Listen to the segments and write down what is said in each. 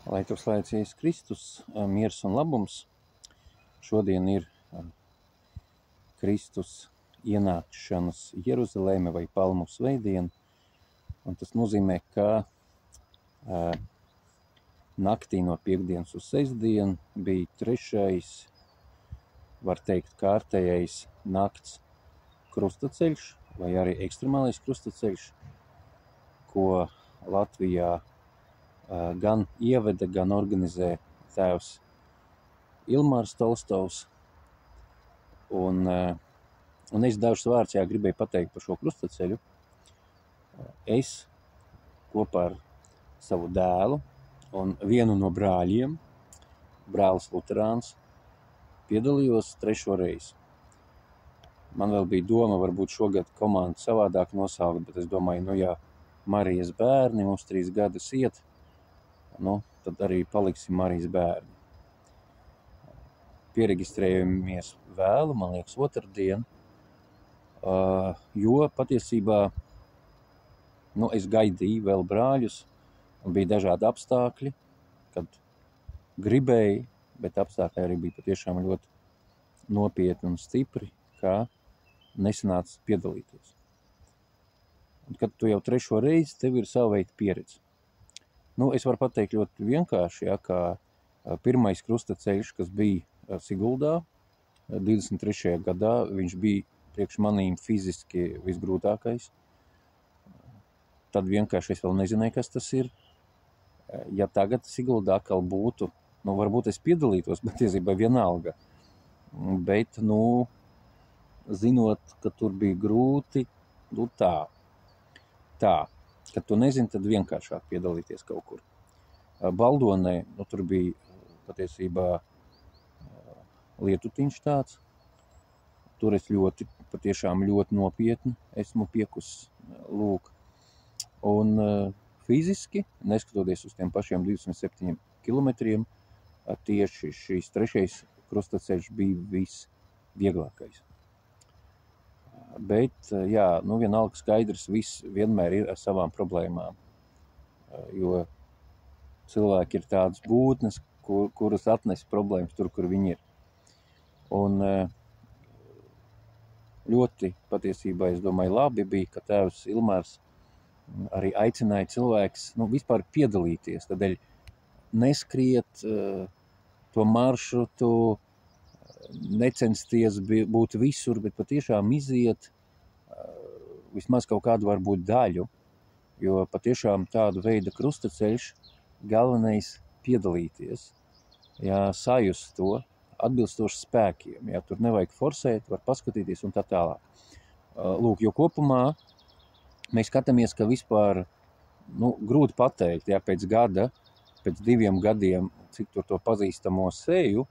Lai tu slavēts Jēzus Kristus, miers un labums. Šodien ir Kristus ienākšanas Jeruzaleme vai Palmu svētdiena, un tas nozīmē, ka naktī no piektdienas uz sestdienu bija trešais, var teikt, kārtējais nakts krustaceļš vai arī ekstremālais krustaceļš, ko Latvijā gan ieveda, gan organizē tēvs Ilmārs Tolstovs. Un es dažus vārdus gribēju pateikt par šo krustaceļu. Es kopā ar savu dēlu un vienu no brāļiem, brālis Luterāns, piedalījos trešo reizi. Man vēl bija doma, varbūt šogad komandu savādāk nosaukt, bet es domāju, ja Marijas bērni mums 3 gadus iet, tad arī paliksim Marijas bērni. Pieregistrējamies vēlu, man liekas, otrdien, jo patiesībā es gaidīju vēl brāļus, un bija dažādi apstākļi, kad gribēju, bet apstākļi arī bija patiešām ļoti nopietni un stipri, kā nesanāca piedalīties. Un kad tu jau trešo reizi, tev ir sava veida pieredze. Es varu pateikt ļoti vienkārši, kā pirmais krustaceļš, kas bija Siguldā 23. gadā, viņš bija priekš manīm fiziski visgrūtākais. Tad vienkārši es vēl nezināju, kas tas ir. Ja tagad Siguldā atkal būtu, varbūt es piedalītos, bet tiesībā vienalga. Bet, zinot, ka tur bija grūti, tā. Kad tu nezini, tad vienkāršāk piedalīties kaut kur. Baldonē, tur bija patiesībā lietutiņš tāds. Tur es patiešām ļoti nopietni esmu piekusis, lūk. Un fiziski, neskatoties uz tiem pašiem 27 kilometriem, tieši šīs trešais krustaceļš bija visvieglākais. Bet, vienalga skaidrs, viss vienmēr ir ar savām problēmām, jo cilvēki ir tādas būtnes, kuras atnes problēmas tur, kur viņi ir. Un ļoti patiesībā, es domāju, labi bija, ka tēvs Ilmārs arī aicināja cilvēks, vispār piedalīties, tādēļ neskriet to maršrutu, necensties būt visur, bet patiešām iziet vismaz kaut kādu varbūt daļu, jo patiešām tādu veidu krustaceļš galvenais piedalīties, sajust to atbilstoši spēkiem, tur nevajag forsēt, var paskatīties un tā tālāk. Lūk, jo kopumā mēs skatāmies, ka vispār, grūti pateikt, pēc gada, pēc 2 gadiem, cik tur to pazīstamo seju,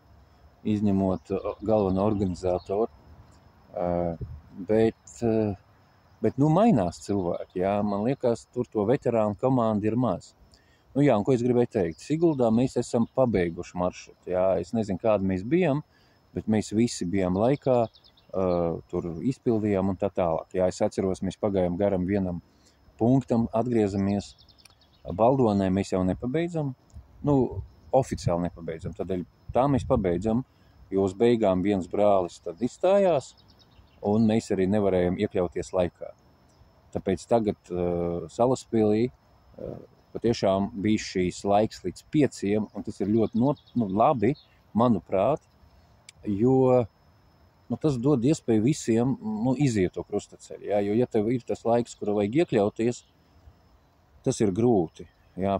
izņemot galveno organizatoru, bet mainās cilvēki, man liekas, tur to veterānu komandu ir maz. Un ko es gribēju teikt, Siguldā mēs esam pabeiguši maršrutu, es nezinu, kādi mēs bijām, bet mēs visi bijām laikā, tur izpildījām un tā tālāk. Es atceros, mēs pagājām garam vienam punktam, atgriezamies. Baldonē mēs jau nepabeidzam, oficiāli nepabeidzam, tādēļ tā mēs pabeidzam, jo uz beigām viens brālis tad izstājās, un mēs arī nevarējām iekļauties laikā. Tāpēc tagad Salaspilī patiešām bija šīs laiks līdz 5, un tas ir ļoti labi, manuprāt, jo tas dod iespēju visiem iziet to krustaceļu. Jo, ja tev ir tas laiks, kura vajag iekļauties, tas ir grūti,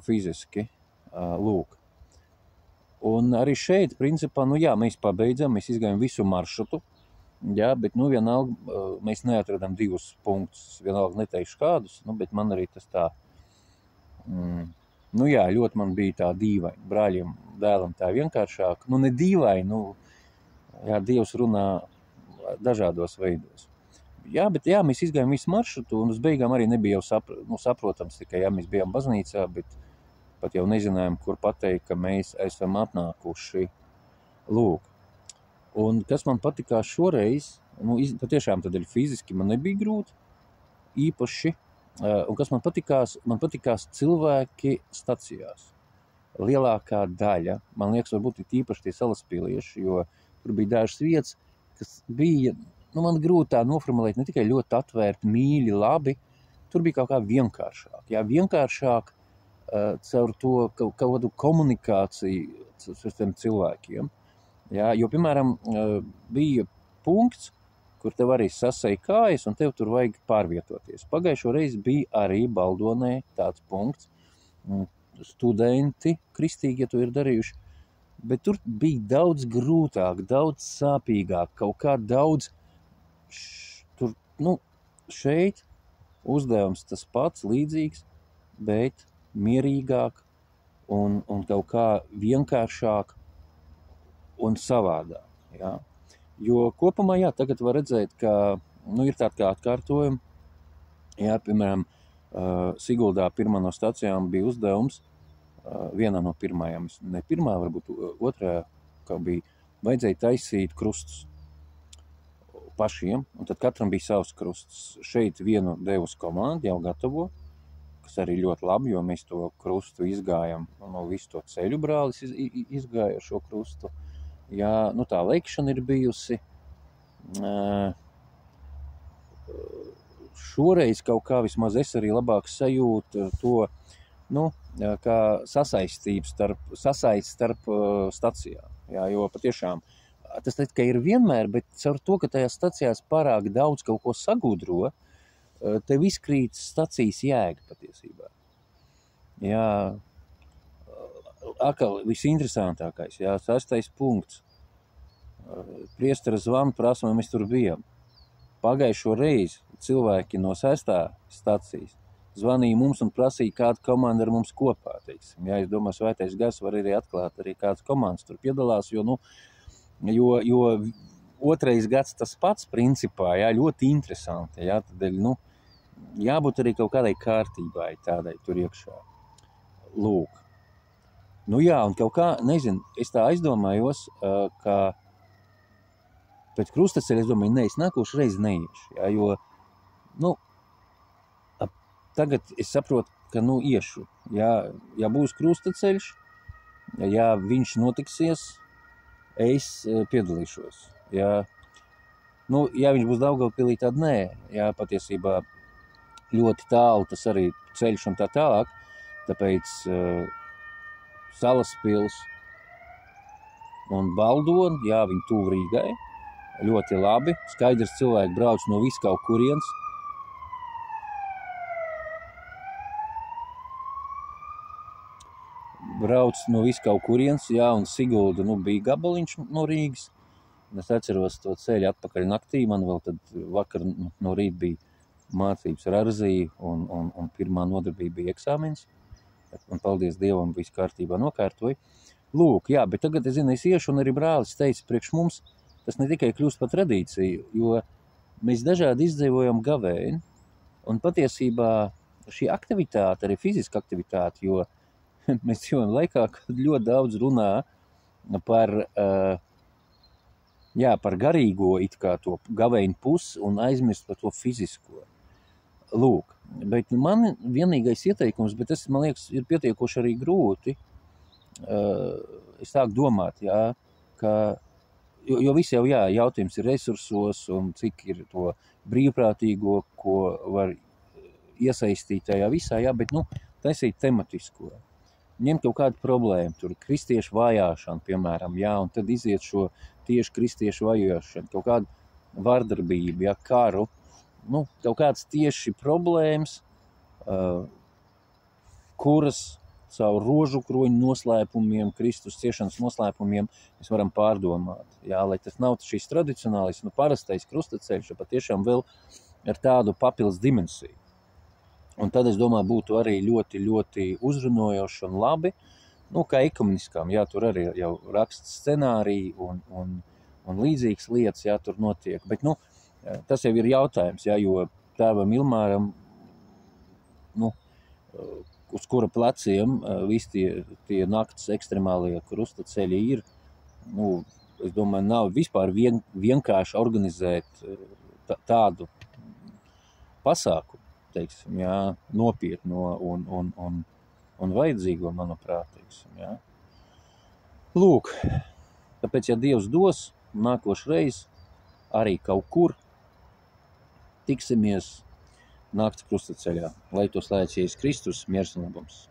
fiziski, lūk. Un arī šeit, principā, mēs pabeidzam, mēs izgājam visu maršrutu, bet, vienalga, mēs neatradam 2 punktus, vienalga neteikšu kādus, bet man arī tas tā, ļoti man bija tā dīvaini, brāļiem, dēlam tā vienkāršāk, ne dīvaini, Dievs runā dažādos veidos. Bet mēs izgājam visu maršrutu, un uz beigām arī nebija jau saprotams, tikai mēs bijām baznīcā, bet pat jau nezinājām, kur pateikt, ka mēs esam atnākuši, lūk. Un kas man patikās šoreiz, patiešām tādēļ fiziski man nebija grūti, īpaši, un kas man patikās cilvēki stacijās. lielākā daļa, man liekas, varbūt ir īpaši tie salaspīlieši, jo tur bija dažas vietas, kas bija, man grūti tā noformulēt, ne tikai ļoti atvērti, mīļi, labi, tur bija kaut kā vienkāršāk. Jā, vienkāršāk caur to kaut kādu komunikāciju ar tiem cilvēkiem. Jā, jo, piemēram, bija punkts, kur tev arī sasēja kājas, un tev tur vajag pārvietoties. Pagājušo reizi bija arī Baldonē tāds punkts. Studenti, kristīgi, ja to ir darījuši, bet tur bija daudz grūtāk, daudz sāpīgāk, kaut kā daudz tur, šeit uzdevums tas pats, līdzīgs, bet mierīgāk un kaut kā vienkāršāk un savādāk. Jā. Jo kopumā, jā, tagad var redzēt, ka ir tāda kā atkārtojuma. Jā, piemēram, Siguldā pirmā no stacijām bija uzdevums, vienā no pirmajām, ne pirmā, varbūt otrā, kā bija, vajadzēja taisīt krustus pašiem, un tad katram bija savs krusts. Šeit vienu devus komandu jau gatavo, kas arī ļoti labi, jo mēs to krustu izgājam, no visu to ceļu brālis izgāja šo krustu. Jā, tā leikšana ir bijusi. Šoreiz kaut kā vismaz es arī labāk sajūtu to, kā sasaist starp stacijām. Jā, jo patiešām tas ne tikai ir vienmēr, bet caur to, ka tajās stacijās pārāk daudz kaut ko sagudro, tev izkrīt stacijas jēga patiesībā. Jā, atkal visinteresantākais, jā, 6. punkts. Priestera zvanu prasa, vai mēs tur bijām. Pagājušo reizi cilvēki no 6. stacijas zvanīja mums un prasīja, kāda komanda ar mums kopā, teiksim. Jā, es domāju, Svētais Gars var arī atklāt, arī kādas komandas tur piedalās, jo 2. gads tas pats principā, jā, ļoti interesanti, jā, tādēļ, jābūt arī kaut kādai kārtībai tādai tur iekšā. Lūk. Jā, un kaut kā, nezinu, es tā aizdomājos, ka pēc krustaceļa, es domāju, es nākošu reizi neiešu, jā, jo, tagad es saprotu, ka, iešu, jā, ja būs krustaceļš, ja viņš notiksies, es piedalīšos, jā, ja viņš būs Daugavpilī, tad nē, jā, patiesībā ļoti tālu tas arī ceļš un tā tālāk, tāpēc Salaspils un Baldoni, jā, viņi tuvu Rīgai, ļoti labi, skaidrs cilvēki brauc no visu kaut kurienes. Brauc no visu kaut kurienes, jā, un Sigulda, bija gabaliņš no Rīgas. Es atceros to ceļu atpakaļ naktī, man vēl tad vakar no rīta bija mācības Rarzī, un pirmā nodarbība bija eksāmens. Un paldies Dievam, viss kārtībā nokārtoja. Lūk, jā, bet tagad, es iešu, un arī brālis teica, priekš mums tas ne tikai kļūst par tradīciju, jo mēs dažādi izdzīvojam gavēni, un patiesībā šī aktivitāte, arī fiziska aktivitāte, jo mēs dzīvojam laikā, kad ļoti daudz runā par garīgo, it kā to gavēņu pusi, un aizmirst par to fizisko. Lūk, bet man vienīgais ieteikums, bet tas, man liekas, ir pietiekoši arī grūti, es sāku domāt, jā, ka, jo visi jau, jā, jautājums ir resursos, un cik ir to brīvprātīgo, ko var iesaistīt tajā visā, jā, bet, taisīt tematisko. Ņemt kaut kādu problēmu, tur kristiešu vajāšanu, piemēram, jā, un tad iziet šo tieši kristiešu vajāšanu, kaut kādu vardarbību, jā, karu, kaut kādas tieši problēmas, kuras caur rožu kroņu noslēpumiem, Kristus ciešanas noslēpumiem mēs varam pārdomāt, jā, lai tas nav šīs tradicionālais, parastais krustaceļš, patiešām vēl ar tādu papildus dimensiju. Un tad, es domāju, būtu arī ļoti, ļoti uzrunojoši un labi, kā ekumeniskām, jā, tur arī jau raksta scenāriju un līdzīgas lietas, jā, tur notiek. Bet, tas jau ir jautājums, jā, jo tēvam Ilmāram, uz kura pleciem visi tie naktas ekstremālie krustaceļi ir, es domāju, nav vispār vienkārši organizēt tādu pasākumu, teiksim, jā, nopietno un un vajadzīgo, manuprāt, teiksim, jā. Lūk, tāpēc, ja Dievs dos, nākošreiz arī kaut kur tiksimies nakts krustaceļā, lai to slēdz Jēzus Kristus, miers un labums.